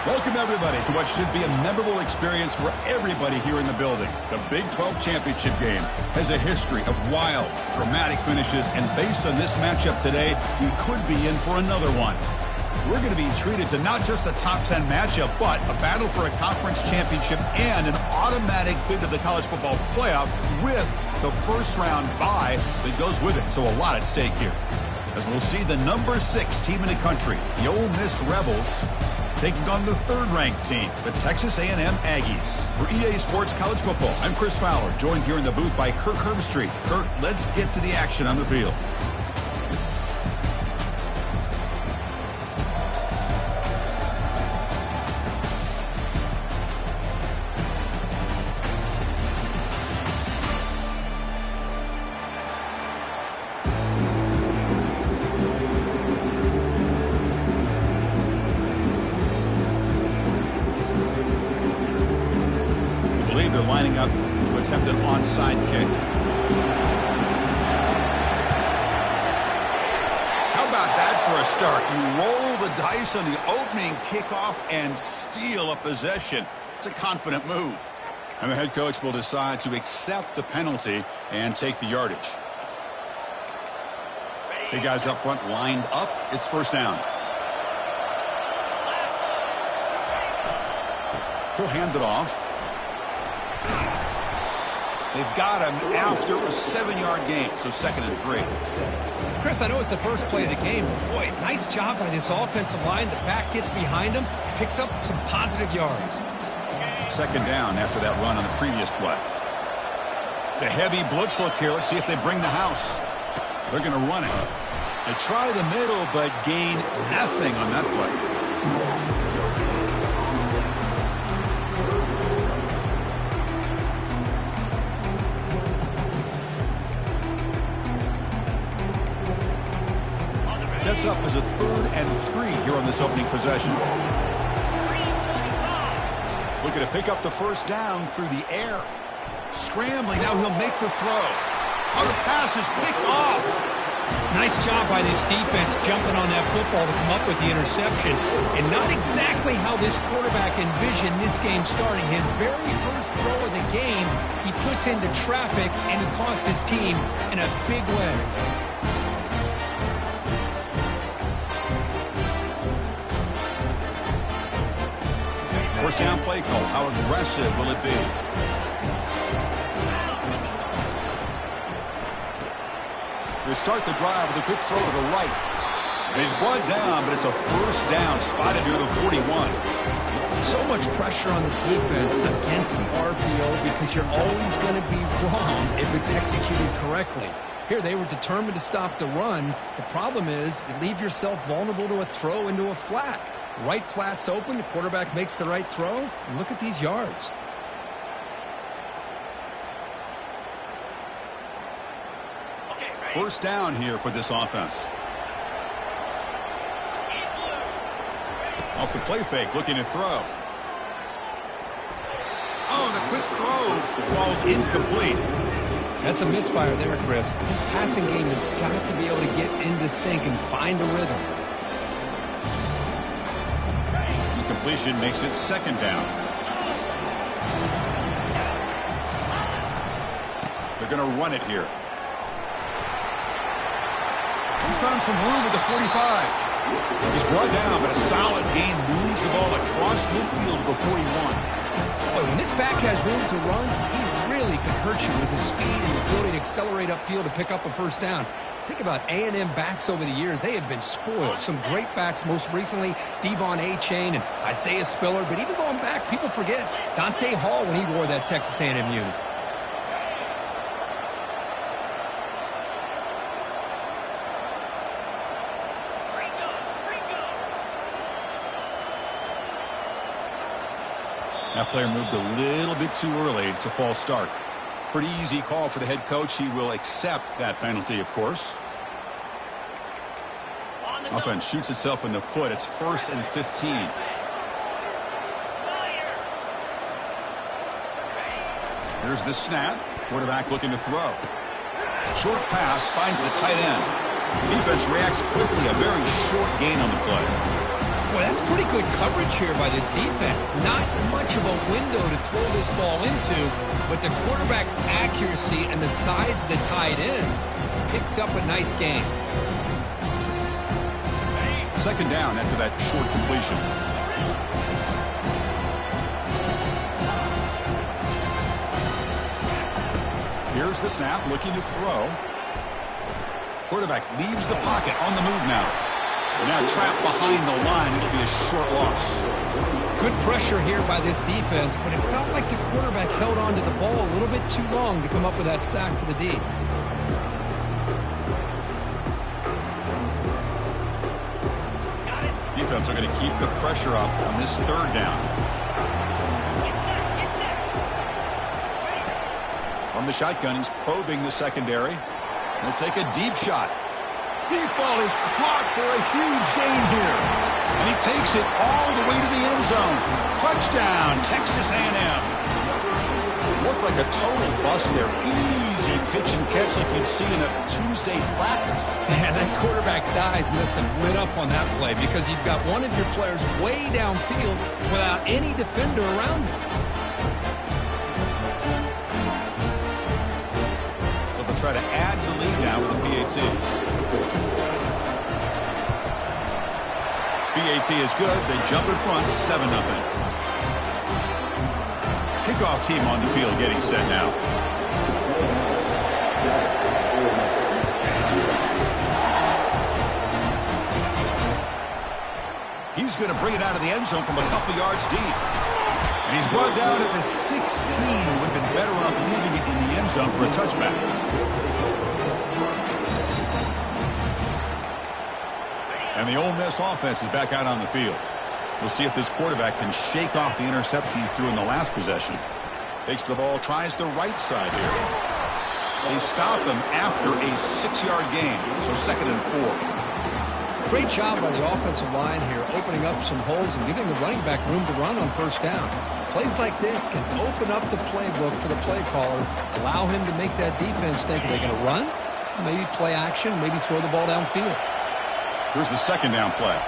Welcome, everybody, to what should be a memorable experience for everybody here in the building. The Big 12 Championship game has a history of wild, dramatic finishes, and based on this matchup today, we could be in for another one. We're going to be treated to not just a top 10 matchup, but a battle for a conference championship and an automatic bid to the college football playoff with the first-round bye that goes with it. So a lot at stake here. As we'll see the number 6 team in the country, the Ole Miss Rebels, taking on the third-ranked team, the Texas A&M Aggies. For EA Sports College Football, I'm Chris Fowler, joined here in the booth by Kirk Herbstreit. Kirk, let's get to the action on the field. They're lining up to attempt an onside kick. How about that for a start? You roll the dice on the opening kickoff and steal a possession. It's a confident move. And the head coach will decide to accept the penalty and take the yardage. Big guys up front lined up. It's first down. He'll hand it off. They've got him after a 7-yard gain, so 2nd and 3. Chris, I know it's the first play of the game, but boy, nice job by this offensive line. The back gets behind him, picks up some positive yards. 2nd down after that run on the previous play. It's a heavy blitz look here. Let's see if they bring the house. They're going to run it. They try the middle, but gain nothing on that play. Sets up as a 3rd and 3 here on this opening possession. Looking to pick up the first down through the air. Scrambling, now he'll make the throw. Oh, the pass is picked off. Nice job by this defense jumping on that football to come up with the interception. And not exactly how this quarterback envisioned this game starting. His very first throw of the game, he puts into traffic, and he costs his team in a big way. First down play call. How aggressive will it be? They start the drive with a quick throw to the right. He's brought down, but it's a first down spotted near the 41. So much pressure on the defense against the RPO because you're always going to be wrong if it's executed correctly. Here, they were determined to stop the run. The problem is you leave yourself vulnerable to a throw into a flat. Right flat's open, the quarterback makes the right throw, and look at these yards. First down here for this offense. Off the play fake, looking to throw. Oh, the quick throw falls incomplete. That's a misfire there, Chris. This passing game has got to be able to get into sync and find a rhythm. Completion makes it 2nd down. They're going to run it here. He's found some room at the 45. He's brought down, but a solid gain moves the ball across midfield to the 41. Boy, when this back has room to run, he really can hurt you with his speed and ability to accelerate upfield to pick up a first down. Think about A&M backs over the years. They have been spoiled. Some great backs, most recently, Devon A-Chain and Isaiah Spiller. But even going back, people forget Dante Hall when he wore that Texas A&M unit. That player moved a little bit too early. It's a false start. Pretty easy call for the head coach. He will accept that penalty, of course. Offense shoots itself in the foot. It's 1st and 15. Here's the snap. Quarterback looking to throw. Short pass finds the tight end. The defense reacts quickly. A very short gain on the play. Boy, that's pretty good coverage here by this defense. Not much of a window to throw this ball into, but the quarterback's accuracy and the size of the tight end picks up a nice gain. Second down after that short completion. Here's the snap, looking to throw. Quarterback leaves the pocket, on the move now. Now trapped behind the line. It'll be a short loss. Good pressure here by this defense, but it felt like the quarterback held on to the ball a little bit too long to come up with that sack for the D. Defense are going to keep the pressure up on this third down. From the shotgun, he's probing the secondary. He'll take a deep shot. Deep ball is caught for a huge gain here. And he takes it all the way to the end zone. Touchdown, Texas A&M. Looked like a total bust there. Easy pitch and catch like you'd see in a Tuesday practice. And that quarterback's eyes must have lit up on that play because you've got one of your players way downfield without any defender around him. So they'll try to add the lead now with a PAT. PAT is good. They jump in front, 7-0. Kickoff team on the field getting set now. He's going to bring it out of the end zone from a couple yards deep. And he's brought down at the 16. Would have been better off leaving it in the end zone for a touchback. And the Ole Miss offense is back out on the field. We'll see if this quarterback can shake off the interception he threw in the last possession. Takes the ball, tries the right side here. They stop him after a 6-yard gain, so 2nd and 4. Great job by the offensive line here, opening up some holes and giving the running back room to run on first down. Plays like this can open up the playbook for the play caller, allow him to make that defense think, are they going to run? Maybe play action, maybe throw the ball downfield. Here's the second down play.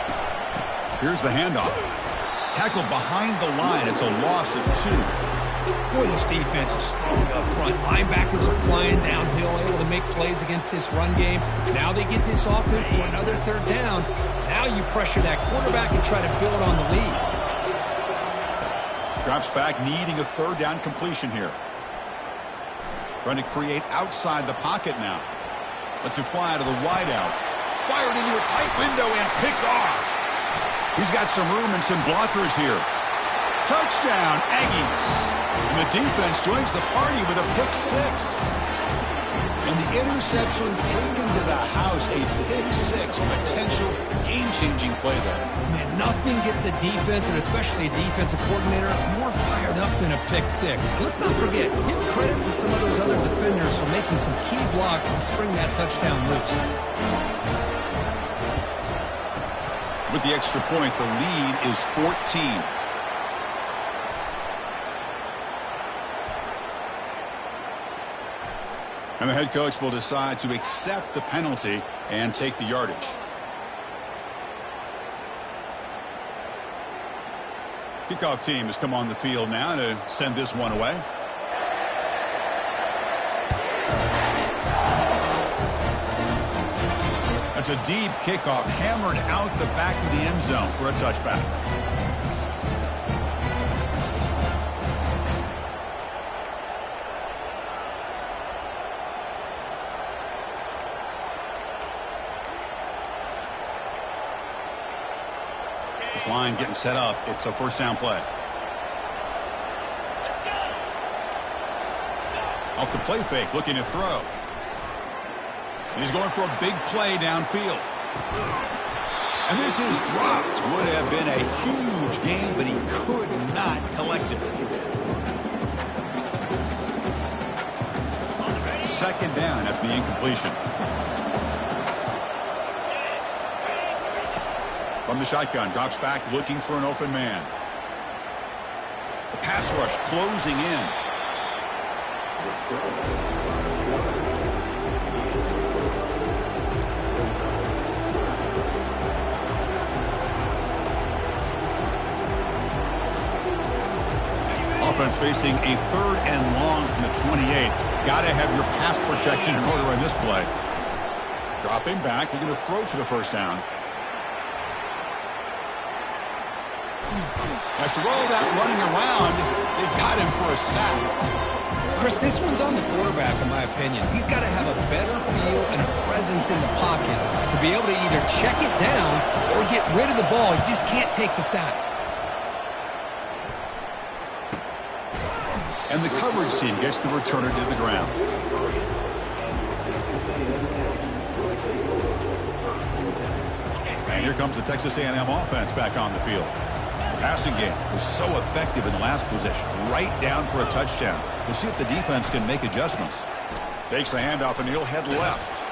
Here's the handoff. Tackled behind the line. It's a loss of 2. Boy, this defense is strong up front. Linebackers are flying downhill, able to make plays against this run game. Now they get this offense to another third down. Now you pressure that quarterback and try to build on the lead. Drops back, needing a third down completion here. Trying to create outside the pocket now. Lets it fly out of the wideout. Fired into a tight window and picked off. He's got some room and some blockers here. Touchdown, Aggies. And the defense joins the party with a pick 6. And the interception taken to the house, a pick 6, potential game-changing play there. Man, nothing gets a defense, and especially a defensive coordinator, more fired up than a pick 6. And let's not forget, give credit to some of those other defenders for making some key blocks to spring that touchdown loose. With the extra point, the lead is 14. And the head coach will decide to accept the penalty and take the yardage. Kickoff team has come on the field now to send this one away. That's a deep kickoff, hammered out the back of the end zone for a touchback. This line getting set up. It's a first down play. Off the play fake, looking to throw. He's going for a big play downfield. And this is dropped. Would have been a huge gain, but he could not collect it. Second down after the incompletion. From the shotgun, drops back, looking for an open man. The pass rush closing in. defense facing a 3rd and long from the 28. Got to have your pass protection in order in this play. Dropping back, looking to throw for the first down. After all that running around, they got him for a sack. Chris, this one's on the quarterback, in my opinion. He's got to have a better feel and a presence in the pocket to be able to either check it down or get rid of the ball. You just can't take the sack. And the coverage team gets the returner to the ground. And here comes the Texas A&M offense back on the field. The passing game was so effective in the last possession, right down for a touchdown. We'll see if the defense can make adjustments. Takes the handoff and he'll head left.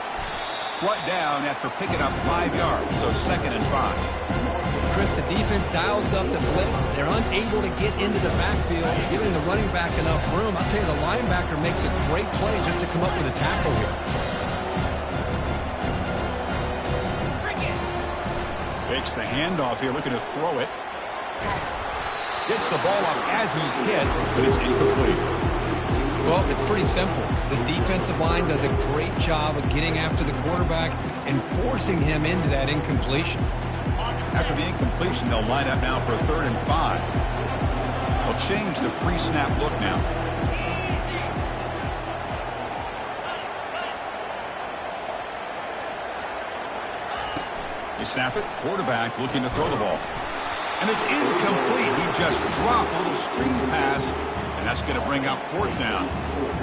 Brought down after picking up 5 yards, so 2nd and 5. Chris, the defense dials up the blitz. They're unable to get into the backfield, giving the running back enough room. I'll tell you, the linebacker makes a great play just to come up with a tackle here. Fakes the handoff here, looking to throw it. Gets the ball up as he's hit, but it's incomplete. Well, it's pretty simple. The defensive line does a great job of getting after the quarterback and forcing him into that incompletion. After the incompletion, they'll line up now for a 3rd and 5. They'll change the pre-snap look now. They snap it. Quarterback looking to throw the ball. And it's incomplete. He just dropped a little screen pass, and that's going to bring up 4th down.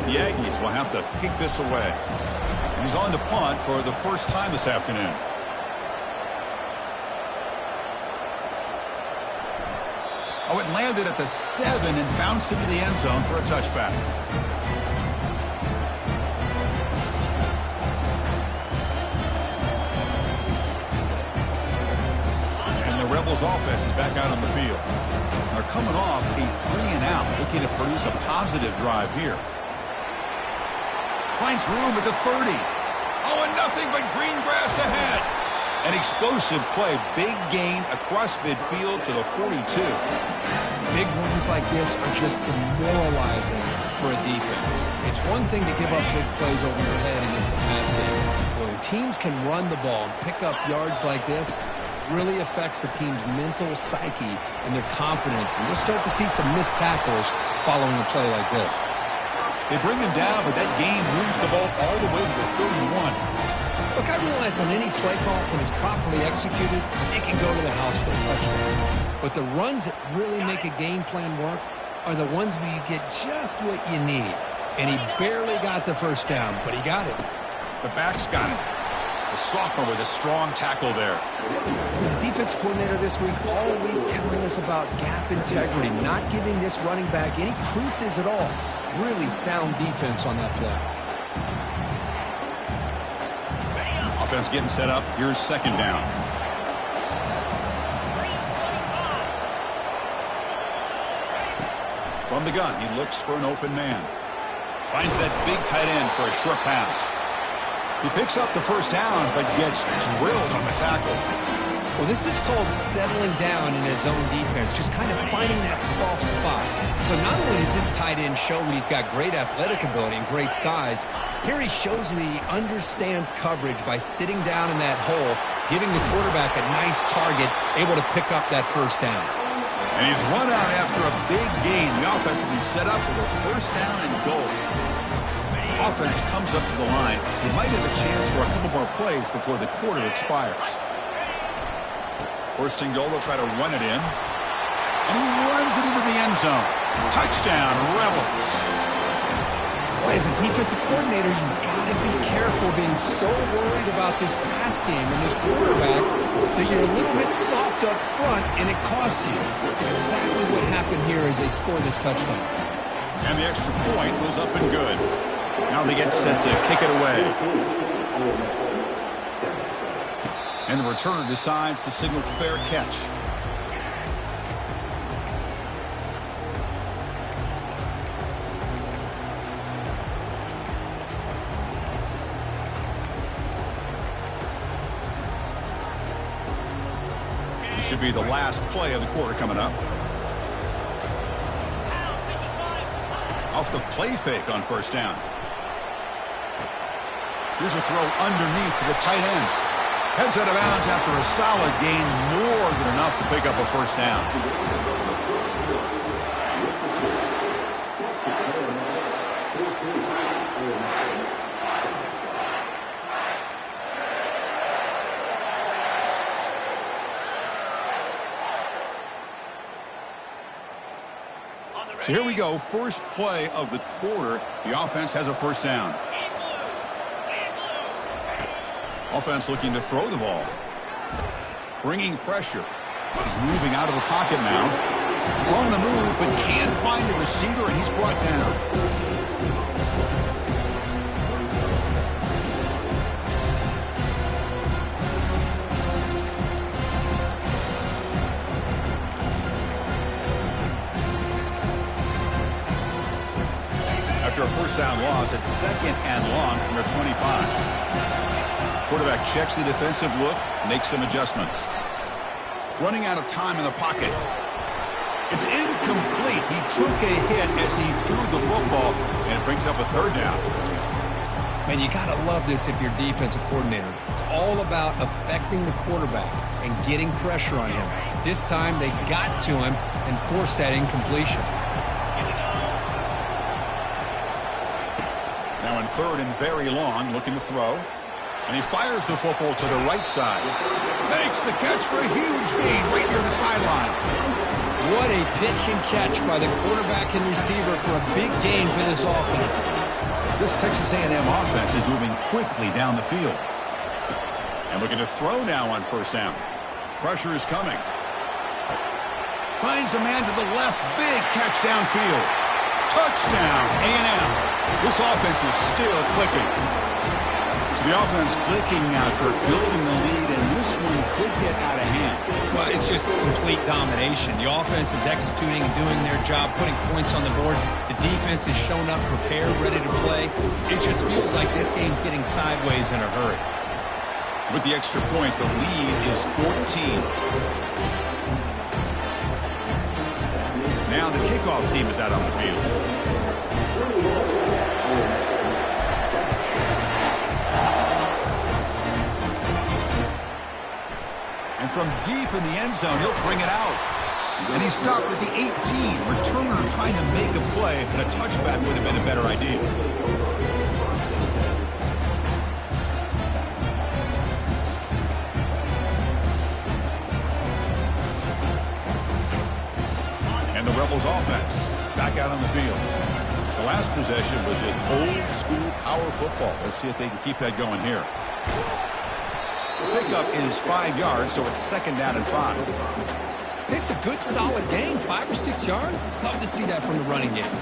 The Aggies will have to kick this away. And he's on to punt for the first time this afternoon. Oh, it landed at the 7 and bounced into the end zone for a touchback. And the Rebels offense is back out on the field. They're coming off a 3 and out, looking to produce a positive drive here. Finds room at the 30. Oh, and nothing but green grass ahead. An explosive play, big gain across midfield to the 42. Big runs like this are just demoralizing for a defense. It's one thing to give up big plays over your head against the pass game. When teams can run the ball and pick up yards like this, it really affects the team's mental psyche and their confidence. And you'll start to see some missed tackles following a play like this. They bring him down, but that game moves the ball all the way to the 31. Look, I realize on any play call, when it's properly executed, it can go to the house for a touchdown. But the runs that really make a game plan work are the ones where you get just what you need. And he barely got the first down, but he got it. The back's got it. The sophomore with a strong tackle there. The defense coordinator this week all week telling us about gap integrity, not giving this running back any creases at all. Really sound defense on that play. Offense getting set up. Here's 2nd down. From the gun, he looks for an open man. Finds that big tight end for a short pass. He picks up the first down, but gets drilled on the tackle. Well, this is called settling down in his own defense, just kind of finding that soft spot. So not only does this tight end show that he's got great athletic ability and great size, here he shows that he understands coverage by sitting down in that hole, giving the quarterback a nice target, able to pick up that first down. And he's run out after a big gain. The offense will be set up with a first down and goal. Offense comes up to the line. He might have a chance for a couple more plays before the quarter expires. First and goal, they'll try to run it in. And he runs it into the end zone. Touchdown, Rebels. Boy, as a defensive coordinator, you've got to be careful being so worried about this pass game and this quarterback that you're a little bit soft up front and it costs you. That's exactly what happened here as they score this touchdown. And the extra point goes up and good. Now they get set to kick it away. And the returner decides to signal fair catch. This should be the last play of the quarter coming up. off the play fake on first down. Here's a throw underneath to the tight end. Heads out of bounds after a solid gain, more than enough to pick up a first down. So here we go, first play of the quarter. The offense has a first down. Offense looking to throw the ball. Bringing pressure. He's moving out of the pocket now. On the move, but can't find a receiver, and he's brought down. After a first down loss, it's second and long from their 25. Quarterback checks the defensive look, makes some adjustments. Running out of time in the pocket. It's incomplete. He took a hit as he threw the football, and it brings up a third down. Man, you got to love this if you're defensive coordinator. It's all about affecting the quarterback and getting pressure on him. This time they got to him and forced that incompletion. Now in third and very long, looking to throw. And he fires the football to the right side. Makes the catch for a huge gain right near the sideline. What a pitch and catch by the quarterback and receiver for a big gain for this offense. This Texas A&M offense is moving quickly down the field. And looking to throw now on first down. Pressure is coming. Finds a man to the left. Big catch downfield. Touchdown, A&M. This offense is still clicking. So the offense clicking now, Kirk, building the lead, and this one could get out of hand. Well, it's just complete domination. The offense is executing and doing their job, putting points on the board. The defense is shown up, prepared, ready to play. It just feels like this game's getting sideways in a hurry. With the extra point, the lead is 14. Now the kickoff team is out on the field. And from deep in the end zone, he'll bring it out. And he stopped at the 18. Returner trying to make a play, but a touchback would have been a better idea. And the Rebels offense back out on the field. The last possession was just old school power football. Let's see if they can keep that going here. Pickup is 5 yards, so it's second down and 5. This is a good, solid game. 5 or 6 yards. Love to see that from the running game.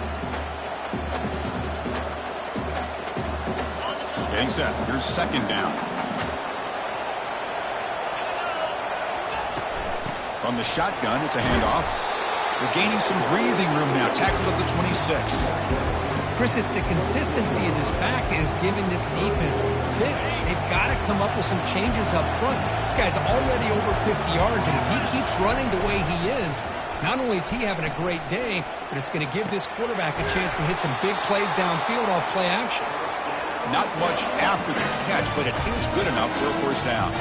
Getting set. Here's second down. From the shotgun, it's a handoff. They're gaining some breathing room now. Tackled at the 26. Chris, it's the consistency of this back is giving this defense fits. They've got to come up with some changes up front. This guy's already over 50 yards, and if he keeps running the way he is, not only is he having a great day, but it's going to give this quarterback a chance to hit some big plays downfield off play action. Not much after the catch, but it is good enough for a first down.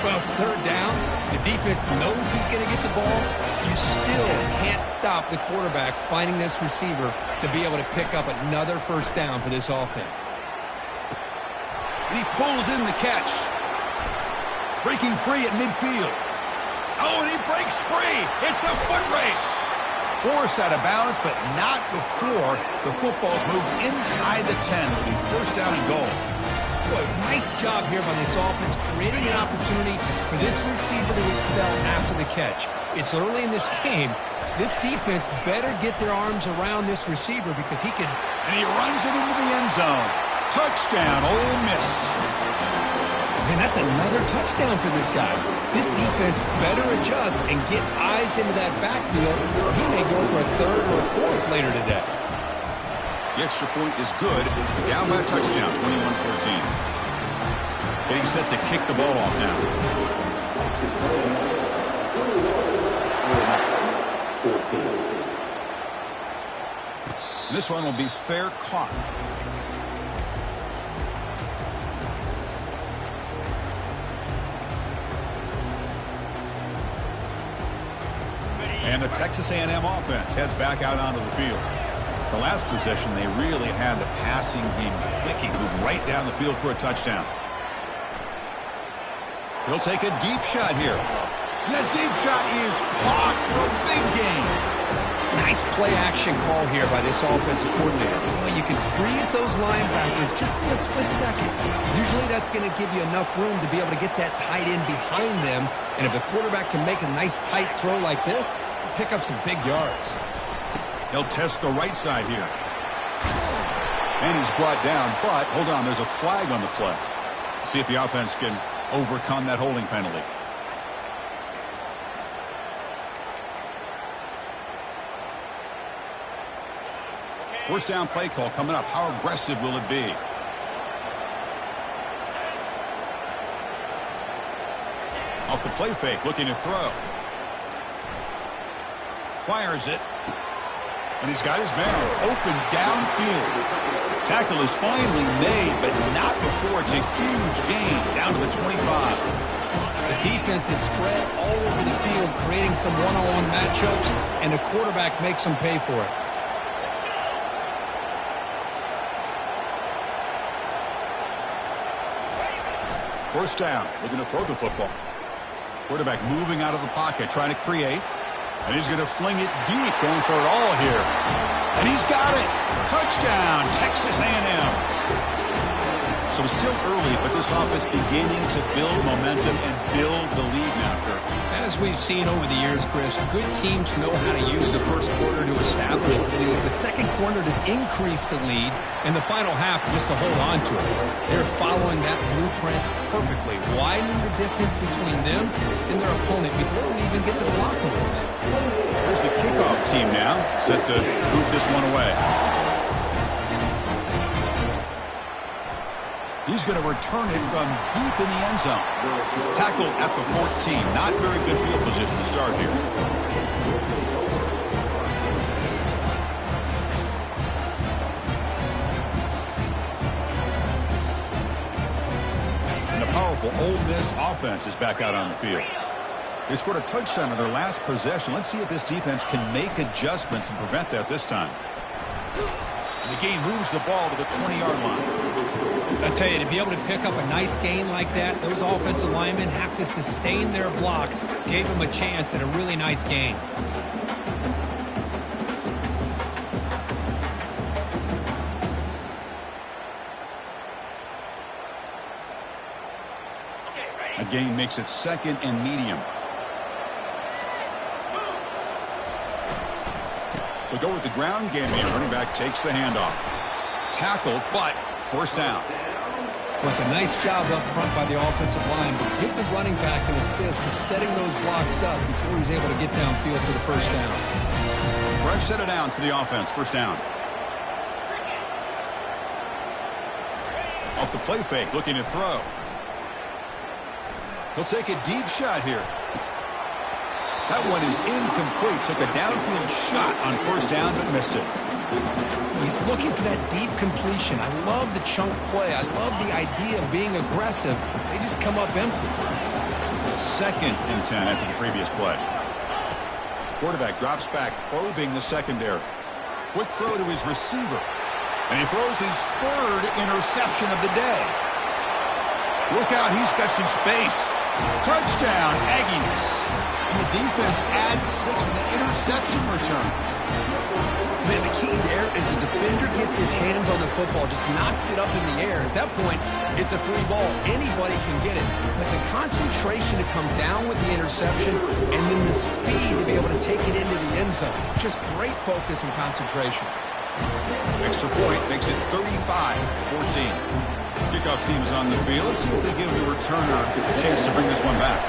Well, it's third down. The defense knows he's going to get the ball. You still can't stop the quarterback finding this receiver to be able to pick up another first down for this offense. And he pulls in the catch. Breaking free at midfield. Oh, and he breaks free. It's a foot race. Forced out of bounds, but not before the football's moved inside the 10. It'll be first down and goal. Boy, nice job here by this offense, creating an opportunity for this receiver to excel after the catch. It's early in this game, so this defense better get their arms around this receiver because he could... And he runs it into the end zone. Touchdown, Ole Miss. Man, that's another touchdown for this guy. This defense better adjust and get eyes into that backfield, or he may go for a third or a fourth later today. The extra point is good. Down by a touchdown, 21-14. Getting set to kick the ball off now. This one will be fair caught. And the Texas A&M offense heads back out onto the field. The last possession, they really had the passing game clicking, moved right down the field for a touchdown. He'll take a deep shot here. That deep shot is caught for a big gain. Nice play-action call here by this offensive coordinator. You can freeze those linebackers just for a split second. Usually that's going to give you enough room to be able to get that tight end behind them. And if the quarterback can make a nice tight throw like this, pick up some big yards. He'll test the right side here. And he's brought down, but hold on, there's a flag on the play. See if the offense can overcome that holding penalty. First down play call coming up. How aggressive will it be? Off the play fake, looking to throw. Fires it. And he's got his man open downfield. Tackle is finally made, but not before it's a huge gain down to the 25. The defense is spread all over the field, creating some one-on-one matchups, and the quarterback makes them pay for it. First down, looking to throw the football. Quarterback moving out of the pocket, trying to create. And he's going to fling it deep, going for it all here. And he's got it. Touchdown, Texas A&M. So it's still early, but this offense beginning to build momentum and build the lead now, Kirk. As we've seen over the years, Chris, good teams know how to use the first quarter to establish the lead, the second quarter to increase the lead, and the final half just to hold on to it. They're following that blueprint perfectly, widening the distance between them and their opponent before we even get to the locker rooms. Here's the kickoff team now, set to boot this one away. He's going to return it from deep in the end zone. Tackled at the 14. Not very good field position to start here. And the powerful Ole Miss offense is back out on the field. They scored a touchdown in their last possession. Let's see if this defense can make adjustments and prevent that this time. The game moves the ball to the 20-yard line. I tell you, to be able to pick up a nice gain like that, those offensive linemen have to sustain their blocks. Gave them a chance at a really nice gain. A gain makes it second and medium. They'll go with the ground game here. Running back takes the handoff. Tackled, but first down. Well, it's a nice job up front by the offensive line, but give the running back an assist for setting those blocks up before he's able to get downfield for the first down. Fresh set of downs for the offense. First down. Off the play fake, looking to throw. He'll take a deep shot here. That one is incomplete. Took a downfield shot on first down, but missed it. He's looking for that deep completion. I love the chunk play. I love the idea of being aggressive. They just come up empty. Second and 10 after the previous play. Quarterback drops back, probing the secondary. Quick throw to his receiver. And he throws his third interception of the day. Look out, he's got some space. Touchdown, Aggies. And the defense adds 6 with an interception return. Man, the key there is the defender gets his hands on the football, just knocks it up in the air. At that point, it's a free ball. Anybody can get it. But the concentration to come down with the interception and then the speed to be able to take it into the end zone. Just great focus and concentration. Extra point makes it 35-14. Kickoff team is on the field. Let's see if they give the returner a chance to bring this one back.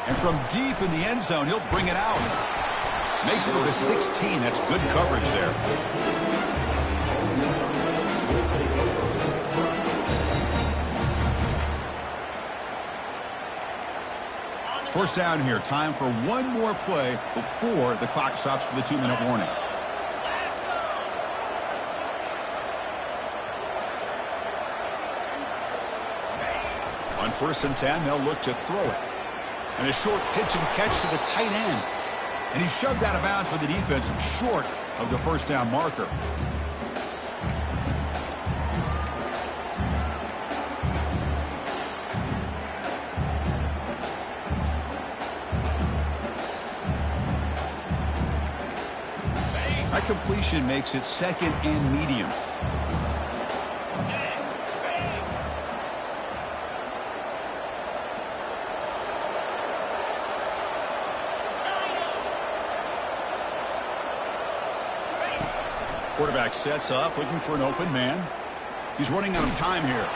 And from deep in the end zone, he'll bring it out. Makes it to the 16. That's good coverage there. First down here. Time for one more play before the clock stops for the 2-minute warning. On 1st and 10, they'll look to throw it. And a short pitch and catch to the tight end. And he's shoved out of bounds for the defense short of the first down marker. That completion makes it 2nd and medium. Quarterback sets up, looking for an open man. He's running out of time here.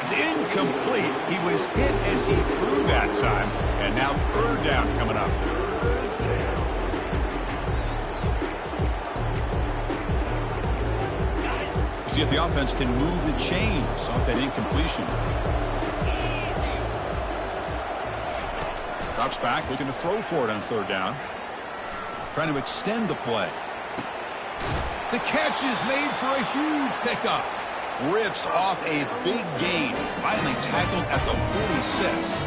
It's incomplete. He was hit as he threw that time. And now 3rd down coming up. See if the offense can move the chains off that incompletion. Drops back, looking to throw for it on 3rd down. Trying to extend the play. The catch is made for a huge pickup. Rips off a big gain. Finally tackled at the 46.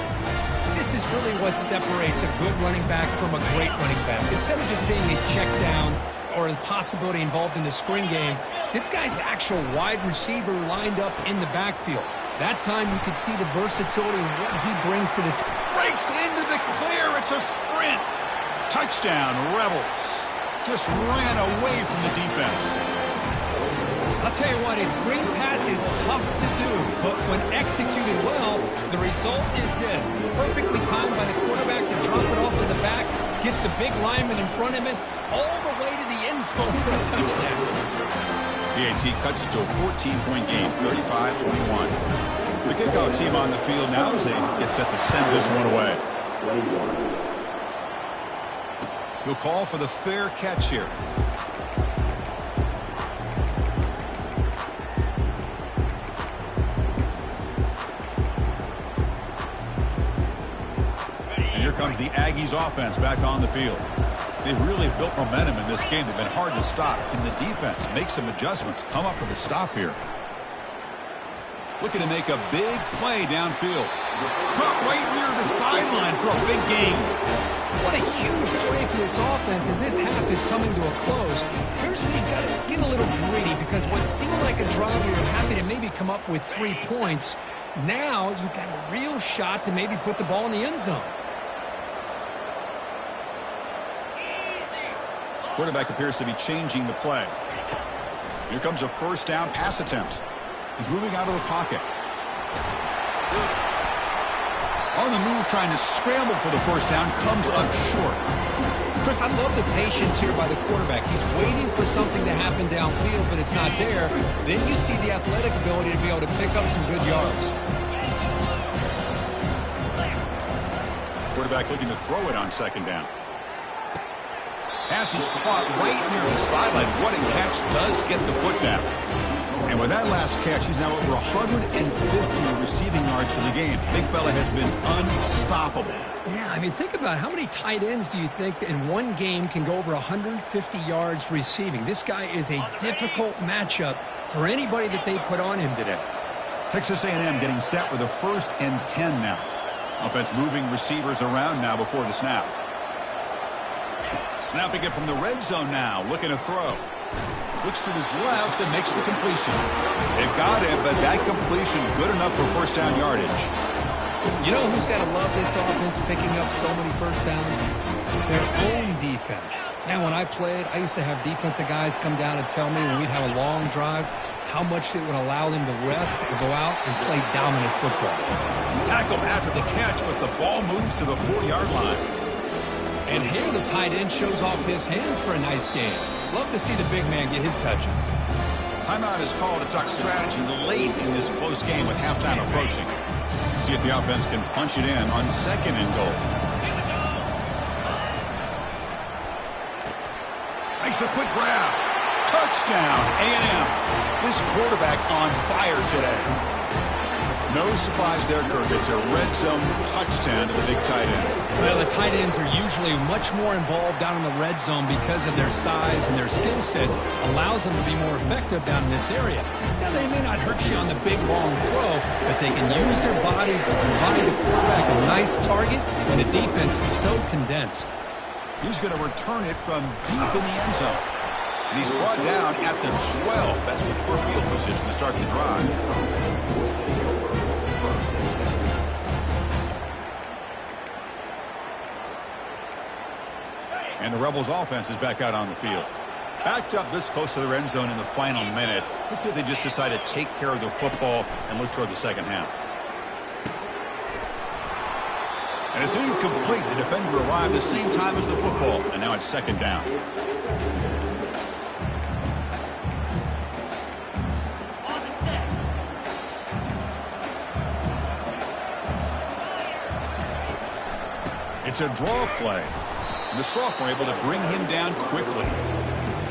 This is really what separates a good running back from a great running back. Instead of just being a check down or the possibility involved in the screen game, this guy's actual wide receiver lined up in the backfield. That time you could see the versatility and what he brings to the team. Breaks into the clear. It's a sprint. Touchdown, Rebels. Just ran away from the defense. I'll tell you what, a screen pass is tough to do, but when executed well, the result is this. Perfectly timed by the quarterback to drop it off to the back, gets the big lineman in front of him, all the way to the end zone for a touchdown. PAT cuts it to a 14-point game, 35-21. The kickoff team on the field now as they get set to send this one away. He'll call for the fair catch here. And here comes the Aggies offense back on the field. They've really built momentum in this game. They've been hard to stop. Can the defense make some adjustments? Come up with a stop here. Looking to make a big play downfield. Caught right near the sideline for a big gain. What a huge play for this offense as this half is coming to a close. Here's where you've got to get a little greedy because what seemed like a drive where you're happy to maybe come up with 3 points, now you've got a real shot to maybe put the ball in the end zone. Quarterback appears to be changing the play. Here comes a first down pass attempt. He's moving out of the pocket. On the move, trying to scramble for the first down, comes up short. Chris, I love the patience here by the quarterback. He's waiting for something to happen downfield, but it's not there. Then you see the athletic ability to be able to pick up some good yards. Quarterback looking to throw it on 2nd down. Pass is caught right near the sideline. What a catch, does get the foot down. And with that last catch, he's now over 150 receiving yards for the game. Big fella has been unstoppable. Yeah, I mean, think about how many tight ends do you think in one game can go over 150 yards receiving? This guy is a difficult matchup for anybody that they put on him today. Texas A&M getting set for the 1st and 10 now. Offense moving receivers around now before the snap. Snapping it from the red zone now, looking to throw. Looks to his left and makes the completion. They've got it, but that completion good enough for first down yardage. You know who's got to love this offense picking up so many first downs? Their own defense. Man, when I played, I used to have defensive guys come down and tell me when we'd have a long drive how much it would allow them to rest and go out and play dominant football. Tackled after the catch, but the ball moves to the 4-yard line. And here the tight end shows off his hands for a nice game. Love to see the big man get his touches. Timeout is called to talk strategy late in this close game with halftime approaching. See if the offense can punch it in on 2nd and goal. Makes a quick grab. Touchdown, A&M. This quarterback on fire today. No surprise there, Kirk. It's a red zone touchdown to the big tight end. Well, the tight ends are usually much more involved down in the red zone because of their size and their skill set allows them to be more effective down in this area. Now, they may not hurt you on the big, long throw, but they can use their bodies to provide the quarterback a nice target when the defense is so condensed. He's going to return it from deep in the end zone. And he's brought down at the 12. That's poor field position to start the drive. And the Rebels offense is back out on the field. Backed up this close to the end zone in the final minute. Let's see if they just decide to take care of the football and look toward the second half. And it's incomplete. The defender arrived the same time as the football. And now it's second down. It's a draw play. The sophomore able to bring him down quickly.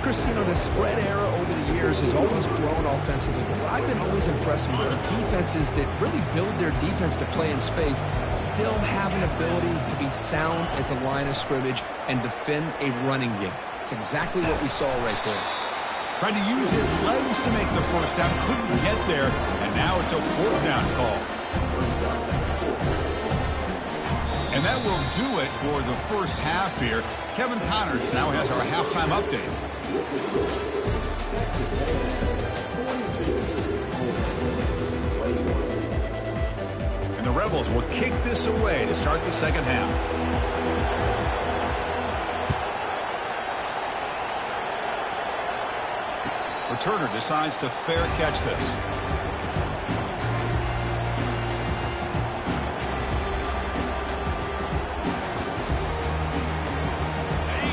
Chris, the spread era over the years has always grown offensively. But I've been always impressed with the defenses that really build their defense to play in space, still have an ability to be sound at the line of scrimmage and defend a running game. It's exactly what we saw right there. Trying to use his legs to make the first down. Couldn't get there. And now it's a fourth down call. And that will do it for the first half here. Kevin Connors now has our halftime update. And the Rebels will kick this away to start the second half. Returner decides to fair catch this.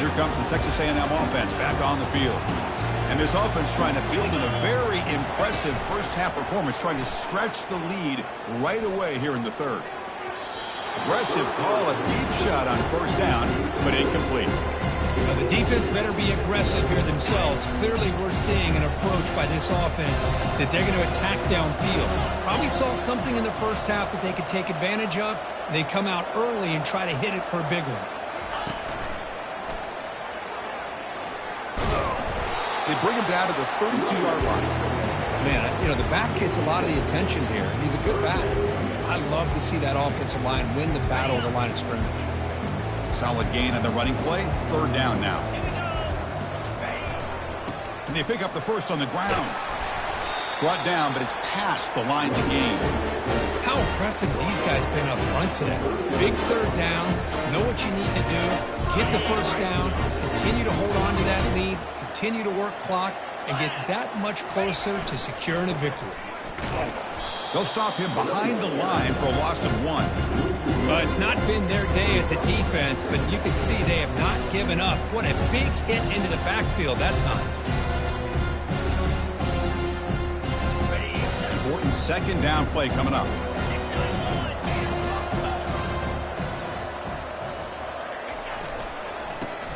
Here comes the Texas A&M offense back on the field. And this offense trying to build in a very impressive first-half performance, trying to stretch the lead right away here in the third. Aggressive call, a deep shot on first down, but incomplete. Now, the defense better be aggressive here themselves. Clearly, we're seeing an approach by this offense that they're going to attack downfield. Probably saw something in the first half that they could take advantage of. They come out early and try to hit it for a big one. They bring him down to the 32-yard line. Man, the back gets a lot of the attention here. He's a good back. I love to see that offensive line win the battle at the line of scrimmage. Solid gain on the running play. Third down now. And they pick up the first on the ground. Brought down, but it's past the line to gain. How impressive these guys been up front today. Big third down. Know what you need to do. Get the first down. Continue to hold on to that lead. Continue to work clock and get that much closer to securing a victory. They'll stop him behind the line for a loss of 1. Well, it's not been their day as a defense, but you can see they have not given up. What a big hit into the backfield that time. Important second down play coming up.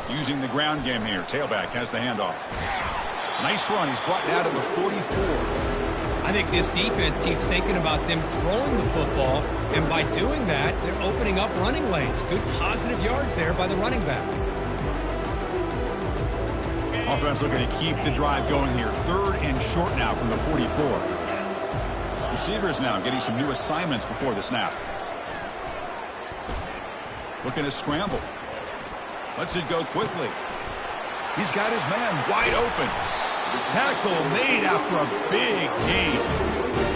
Using the ground game here. Tailback has the handoff. Nice run. He's brought down to the 44. I think this defense keeps thinking about them throwing the football, and by doing that, they're opening up running lanes. Good positive yards there by the running back. Offense looking to keep the drive going here. Third and short now from the 44. Receivers now getting some new assignments before the snap. Looking to scramble. Lets it go quickly. He's got his man wide open. Tackle made after a big gain.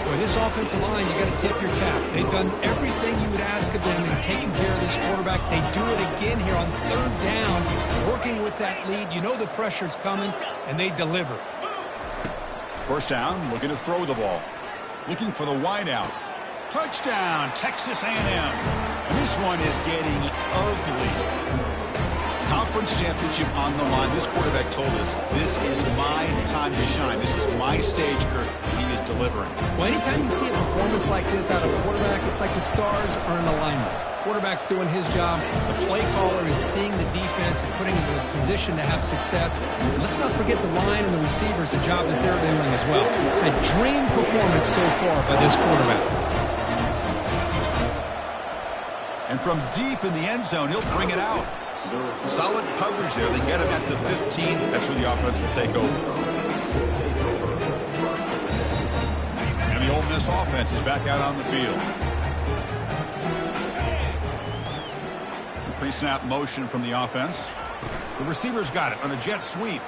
With this offensive line, you got to tip your cap. They've done everything you would ask of them in taking care of this quarterback. They do it again here on third down, working with that lead. You know the pressure's coming, and they deliver. First down, looking to throw the ball. Looking for the wideout. Touchdown, Texas A&M. And this one is getting ugly. Conference championship on the line. This quarterback told us, this is my time to shine. This is my stage, Kurt. He is delivering. Well, anytime you see a performance like this out of a quarterback, it's like the stars are in alignment. Quarterback's doing his job. The play caller is seeing the defense and putting him in a position to have success. And let's not forget the line and the receivers, the job that they're doing as well. It's a dream performance so far by this quarterback. And from deep in the end zone, he'll bring it out. Solid coverage there. They get him at the 15. That's where the offense will take over. And the Ole Miss offense is back out on the field. Pre-snap motion from the offense. The receivers got it on a jet sweep.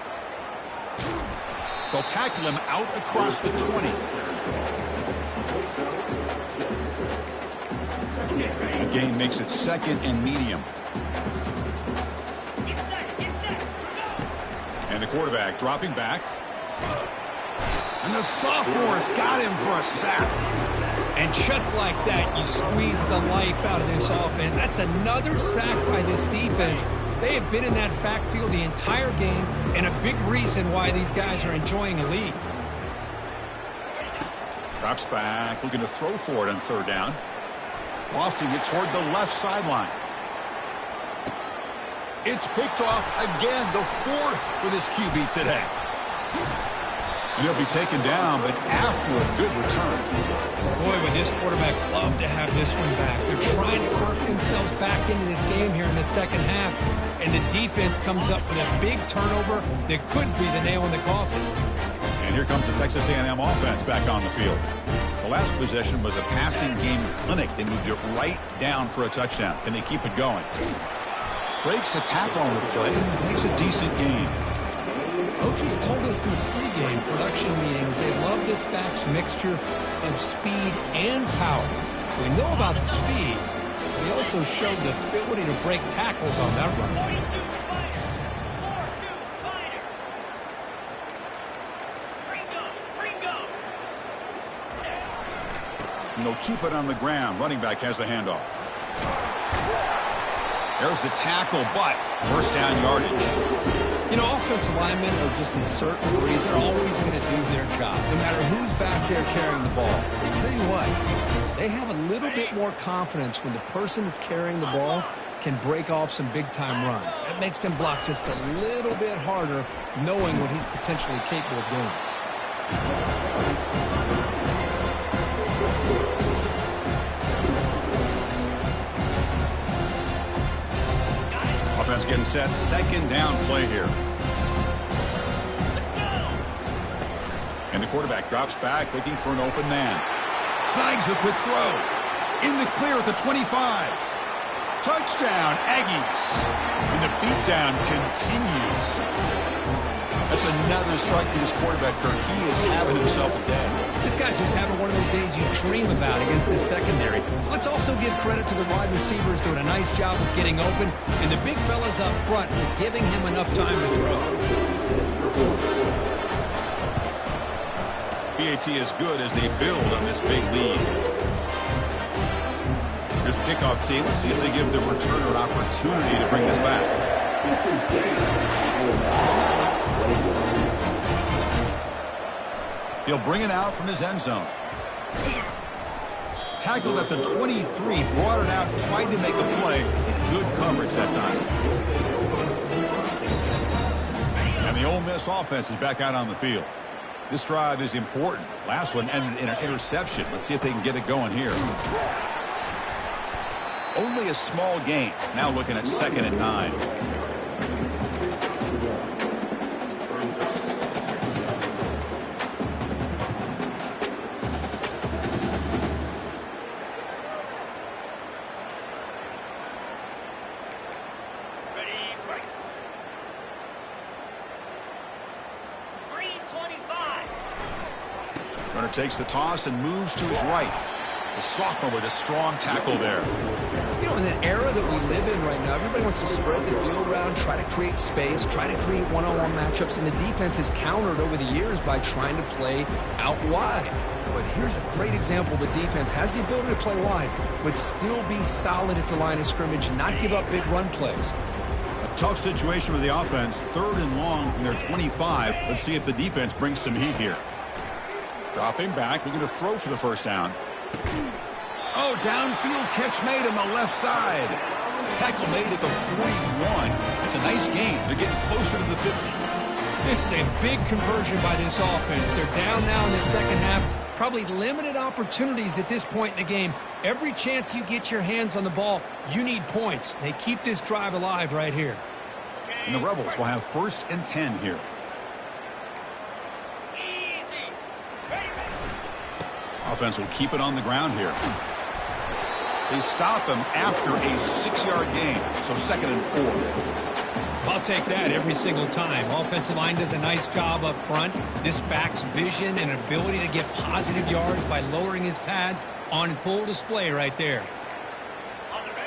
They'll tackle him out across the 20. The gain makes it second and medium. And the quarterback dropping back. And the sophomore's got him for a sack. And just like that, you squeeze the life out of this offense. That's another sack by this defense. They have been in that backfield the entire game, and a big reason why these guys are enjoying a lead. Drops back, looking to throw for it on third down. Lofting it toward the left sideline. It's picked off again, the fourth for this QB today. And he'll be taken down, but after a good return. Boy, would this quarterback love to have this one back. They're trying to work themselves back into this game here in the second half. And the defense comes up with a big turnover that could be the nail in the coffin. And here comes the Texas A&M offense back on the field. The last possession was a passing game clinic. They moved it right down for a touchdown. Can they keep it going? Breaks a tackle on the play, makes a decent gain. Coaches told us in the pregame production meetings they love this back's mixture of speed and power. We know about the speed. He also showed the ability to break tackles on that run. And they'll keep it on the ground. Running back has the handoff. There's the tackle, but first down yardage. You know, offensive linemen are just a certain breed. They're always going to do their job, no matter who's back there carrying the ball. I tell you what, they have a little bit more confidence when the person that's carrying the ball can break off some big-time runs. That makes them block just a little bit harder, knowing what he's potentially capable of doing. Offense getting set. Second down play here. And the quarterback drops back, looking for an open man. Snags a quick throw. In the clear at the 25. Touchdown, Aggies. And the beatdown continues. That's another strike for this quarterback, Kirk. He is having himself a day. This guy's just having one of those days you dream about against this secondary. Let's also give credit to the wide receivers doing a nice job of getting open, and the big fellas up front for giving him enough time to throw. PAT is good as they build on this big lead. Here's the kickoff team. Let's see if they give the returner an opportunity to bring this back. He'll bring it out from his end zone. Tackled at the 23, brought it out, tried to make a play. Good coverage that time. And the Ole Miss offense is back out on the field. This drive is important. Last one ended in an interception. Let's see if they can get it going here. Only a small gain. Now looking at 2nd and 9. Runner takes the toss and moves to his right. The sophomore with a strong tackle there. You know, in the era that we live in right now, everybody wants to spread the field around, try to create space, try to create one-on-one matchups, and the defense is countered over the years by trying to play out wide. But here's a great example. The defense has the ability to play wide, but still be solid at the line of scrimmage, not give up big run plays. A tough situation with the offense. 3rd and long from their 25. Let's see if the defense brings some heat here. Dropping back, looking to throw for the first down. Oh, downfield catch made on the left side. Tackle made at the 41. It's a nice game. They're getting closer to the 50. This is a big conversion by this offense. They're down now in the second half. Probably limited opportunities at this point in the game. Every chance you get your hands on the ball, you need points. They keep this drive alive right here. And the Rebels will have 1st and 10 here. Offense will keep it on the ground here. They stop him after a 6-yard gain, so 2nd and 4. I'll take that every single time. Offensive line does a nice job up front. This back's vision and ability to get positive yards by lowering his pads on full display right there.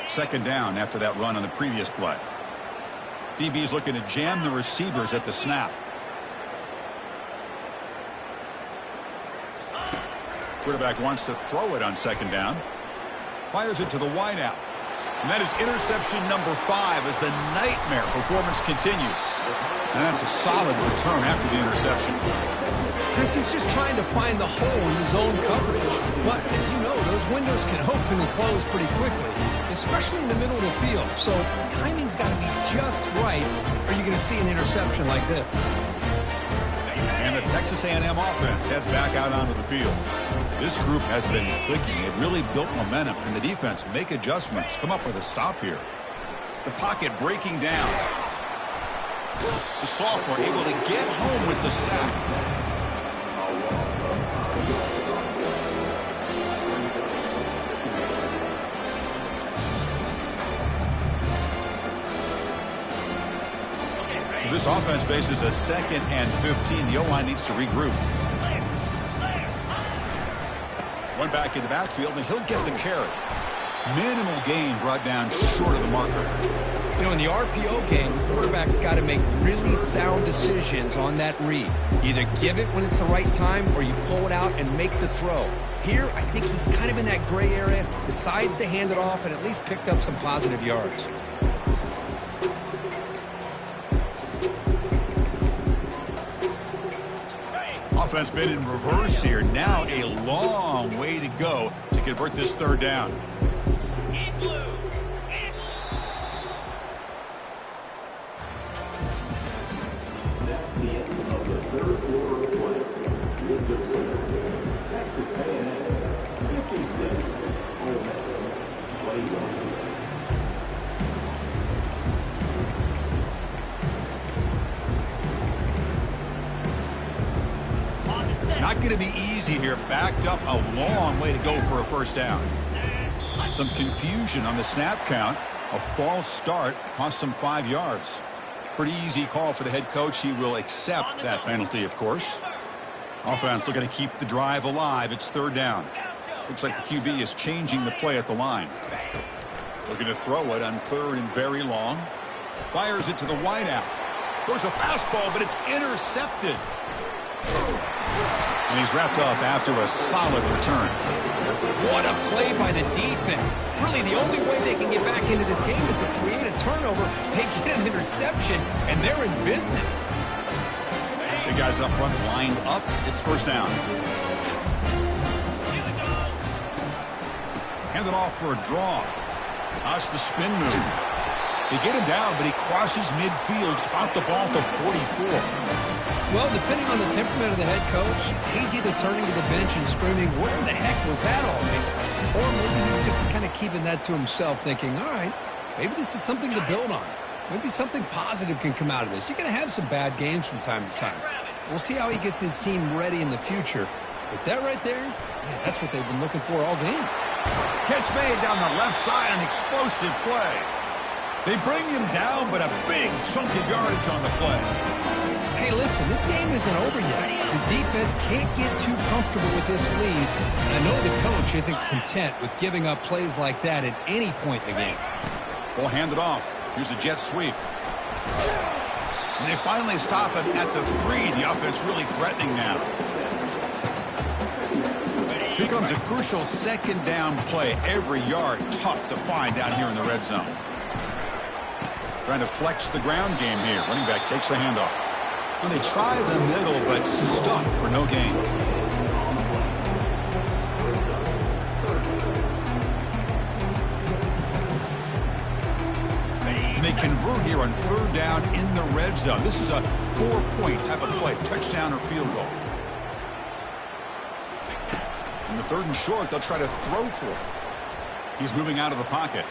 2nd down after that run on the previous play. DB's looking to jam the receivers at the snap. Quarterback wants to throw it on 2nd down. Fires it to the wideout. And that is interception number 5 as the nightmare performance continues. And that's a solid return after the interception. Chris, he's just trying to find the hole in the zone coverage. But, as you know, those windows can open and close pretty quickly, especially in the middle of the field. So the timing's got to be just right, or you're going to see an interception like this. And the Texas A&M offense heads back out onto the field. This group has been clicking. It really built momentum, and the defense make adjustments. Come up with a stop here. The pocket breaking down. The sophomore able to get home with the sack. This offense faces a 2nd and 15. The O-line needs to regroup. One back in the backfield, and he'll get the carry. Minimal gain brought down short of the marker. You know, in the RPO game, the quarterback's got to make really sound decisions on that read. Either give it when it's the right time, or you pull it out and make the throw. Here, I think he's kind of in that gray area, decides to hand it off, and at least picked up some positive yards. Offense been in reverse here. Now a long way to go to convert this 3rd down. That's the end of the 3rd quarter of play. With the score, Texas A&M 56, Ole Miss 21. Not going to be easy here. Backed up a long way to go for a 1st down. Some confusion on the snap count. A false start cost some 5 yards. Pretty easy call for the head coach. He will accept that penalty, of course. Offense looking to keep the drive alive. It's 3rd down. Looks like the QB is changing the play at the line. Looking to throw it on 3rd and very long. Fires it to the wideout. Throws a fastball, but it's intercepted. And he's wrapped up after a solid return. What a play by the defense. Really, the only way they can get back into this game is to create a turnover. They get an interception, and they're in business. The guys up front lined up. It's 1st down. Hand it off for a draw. That's the spin move. They get him down, but he crosses midfield. Spot the ball to 44. Well, depending on the temperament of the head coach, he's either turning to the bench and screaming, where the heck was that all mean? Or maybe he's just kind of keeping that to himself, thinking, all right, maybe this is something to build on. Maybe something positive can come out of this. You're going to have some bad games from time to time. We'll see how he gets his team ready in the future. But that right there, yeah, that's what they've been looking for all game. Catch made down the left side, an explosive play. They bring him down, but a big chunk of yardage on the play. Hey, listen, this game isn't over yet. The defense can't get too comfortable with this lead. And I know the coach isn't content with giving up plays like that at any point in the game. We'll hand it off. Here's a jet sweep. And they finally stop him at the 3. The offense really threatening now. Here comes a crucial 2nd down play. Every yard tough to find down here in the red zone. Trying to flex the ground game here. Running back takes the handoff. And they try the middle, but stuck for no gain. And they convert here on 3rd down in the red zone. This is a 4-point type of play, touchdown or field goal. In the 3rd and short, they'll try to throw for it. He's moving out of the pocket.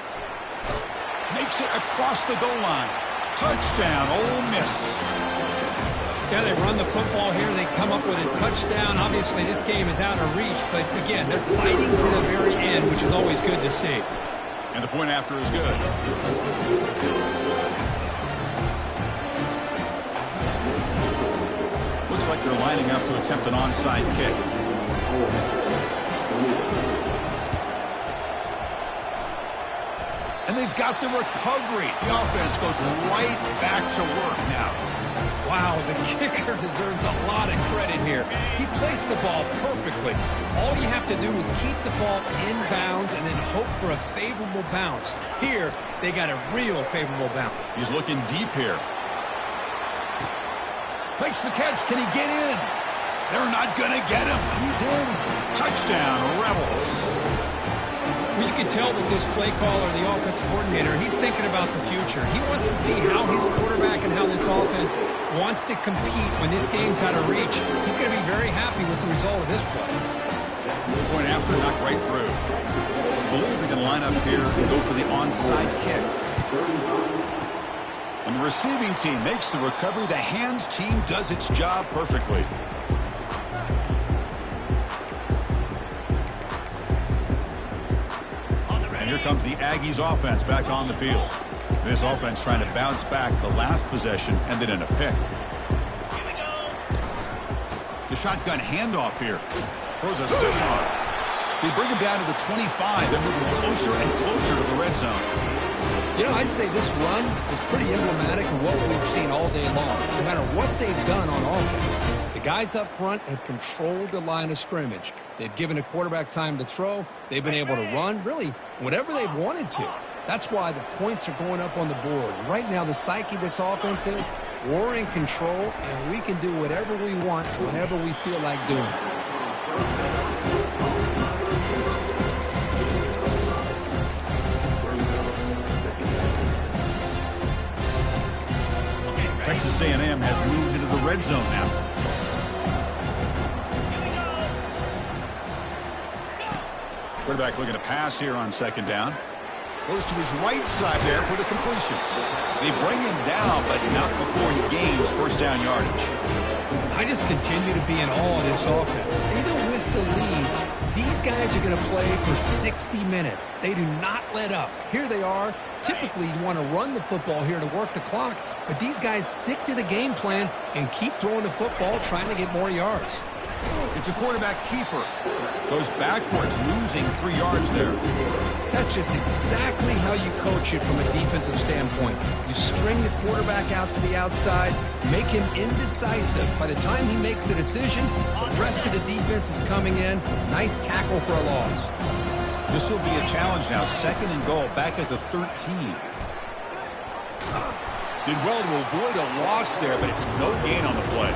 Makes it across the goal line. Touchdown, Ole Miss. Yeah, they run the football here. They come up with a touchdown. Obviously, this game is out of reach, but again, they're fighting to the very end, which is always good to see. And the point after is good. Looks like they're lining up to attempt an onside kick. And they've got the recovery. The offense goes right back to work now. Wow, the kicker deserves a lot of credit here. He placed the ball perfectly. All you have to do is keep the ball in bounds and then hope for a favorable bounce. Here, they got a real favorable bounce. He's looking deep here. Makes the catch. Can he get in? They're not going to get him. He's in. Touchdown, Rebels. Well, you can tell that this play caller, the offensive coordinator, he's thinking about the future. He wants to see how his quarterback and how this offense wants to compete when this game's out of reach. He's going to be very happy with the result of this play. Point after, knocked right through. I believe they can line up here and go for the onside kick. When the receiving team makes the recovery, the hands team does its job perfectly. And here comes the Aggies offense back on the field. This offense trying to bounce back the last possession and then in a pick. The shotgun handoff here. Throws a stiff arm. They bring him down to the 25. They're moving closer and closer to the red zone. You know, I'd say this run is pretty emblematic of what we've seen all day long. No matter what they've done on offense, the guys up front have controlled the line of scrimmage. They've given a quarterback time to throw. They've been able to run, really, whatever they've wanted to. That's why the points are going up on the board. Right now, the psyche of this offense is we're in control, and we can do whatever we want whenever we feel like doing it. Texas A&M has moved into the red zone now. Quarterback looking to pass here on 2nd down. Goes to his right side there for the completion. They bring him down, but not before he gains 1st down yardage. I just continue to be in awe of this offense. Even with the lead, these guys are going to play for 60 minutes. They do not let up. Here they are. Typically, you want to run the football here to work the clock, but these guys stick to the game plan and keep throwing the football, trying to get more yards. It's a quarterback keeper. Goes backwards, losing 3 yards there. That's just exactly how you coach it from a defensive standpoint. You string the quarterback out to the outside, make him indecisive. By the time he makes a decision, the rest of the defense is coming in. Nice tackle for a loss. This will be a challenge now. 2nd and goal, back at the 13. Did well to avoid a loss there, but it's no gain on the play.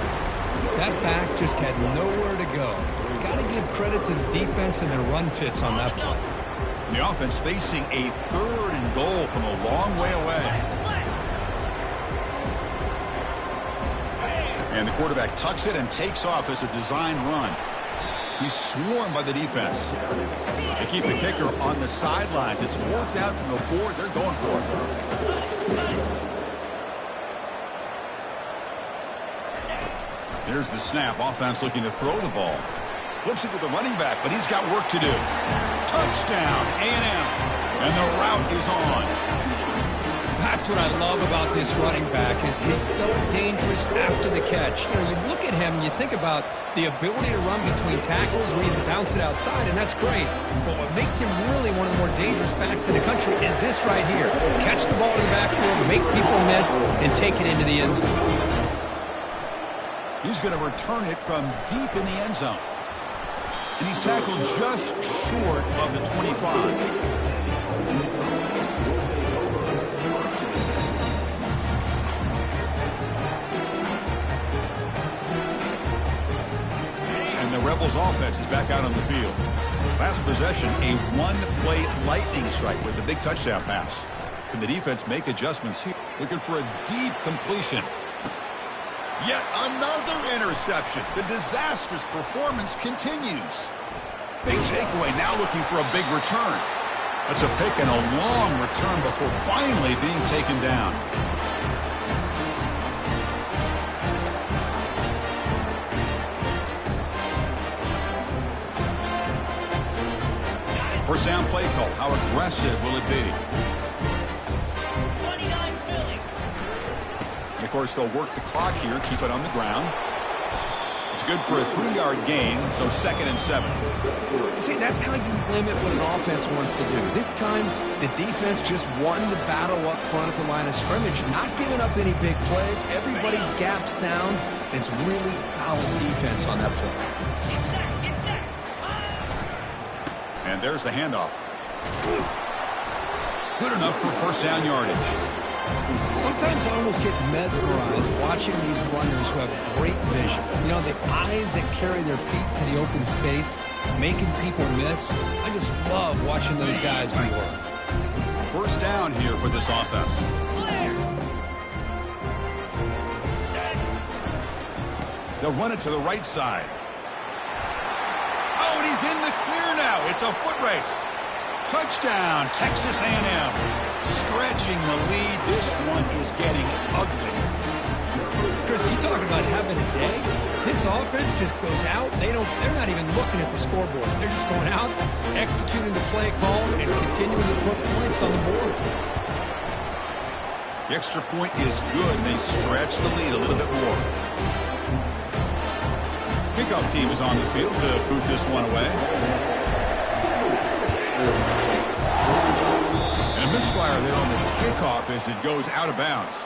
That back just had nowhere to go. Got to give credit to the defense and their run fits on that play. And the offense facing a 3rd and goal from a long way away. And the quarterback tucks it and takes off as a design run. He's swarmed by the defense. They keep the kicker on the sidelines. It's worked out from the board. They're going for it. Here's the snap. Offense looking to throw the ball. Flips it to the running back, but he's got work to do. Touchdown, A&M. And the route is on. That's what I love about this running back is he's so dangerous after the catch. You know, you look at him and you think about the ability to run between tackles or even bounce it outside, and that's great. But what makes him really one of the more dangerous backs in the country is this right here. Catch the ball in the backfield, make people miss, and take it into the end zone. He's going to return it from deep in the end zone. And he's tackled just short of the 25. And the Rebels offense is back out on the field. Last possession, a one-play lightning strike with a big touchdown pass. Can the defense make adjustments here? Looking for a deep completion. Yet another interception. The disastrous performance continues. Big takeaway, now looking for a big return. That's a pick and a long return before finally being taken down. First down play call. How aggressive will it be? 29 Philly. And, of course, they'll work the clock here, keep it on the ground. It's good for a 3-yard gain, so 2nd and 7. See, that's how you limit what an offense wants to do. This time, the defense just won the battle up front at the line of scrimmage, not giving up any big plays. Everybody's gap sound. It's really solid defense on that play. And there's the handoff. Good enough for first down yardage. Sometimes I almost get mesmerized watching these runners who have great vision. You know, the eyes that carry their feet to the open space, making people miss. I just love watching those guys do work. First down here for this offense. They'll run it to the right side. Oh, and he's in the clear now. It's a foot race. Touchdown, Texas A&M. Stretching the lead. This one is getting ugly. Chris, you talk about having a day. This offense just goes out. They're not even looking at the scoreboard. They're just going out, executing the play call, and continuing to put points on the board. The extra point is good. They stretch the lead a little bit more. Kickoff team is on the field to boot this one away. And a misfire there on the kickoff as it goes out of bounds.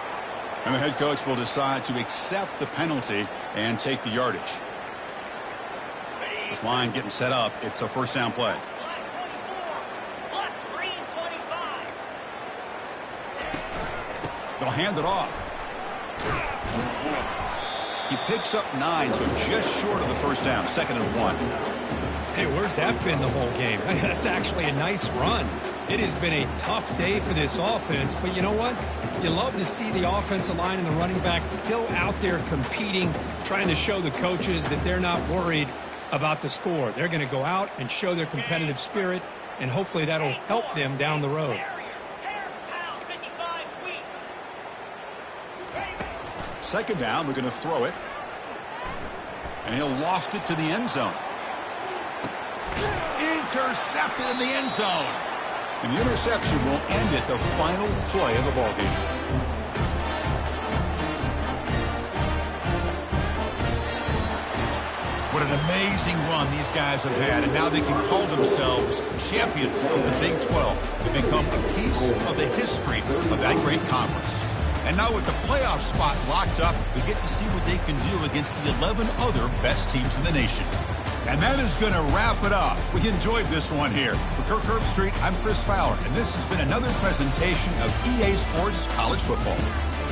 And the head coach will decide to accept the penalty and take the yardage. This line getting set up. It's a first down play. Block 3, 25. They'll hand it off. He picks up 9, so just short of the first down. 2nd and 1. Hey, where's that been the whole game? That's actually a nice run. It has been a tough day for this offense, but you know what? You love to see the offensive line and the running backs still out there competing, trying to show the coaches that they're not worried about the score. They're going to go out and show their competitive spirit, and hopefully that'll help them down the road. Second down, we're going to throw it. And he'll loft it to the end zone. Intercepted in the end zone. And the interception will end at the final play of the ballgame. What an amazing run these guys have had, and now they can call themselves champions of the Big 12 to become a piece of the history of that great conference. And now with the playoff spot locked up, we get to see what they can do against the 11 other best teams in the nation. And that is going to wrap it up. We enjoyed this one here. For Kirk Herbstreit, I'm Chris Fowler, and this has been another presentation of EA Sports College Football.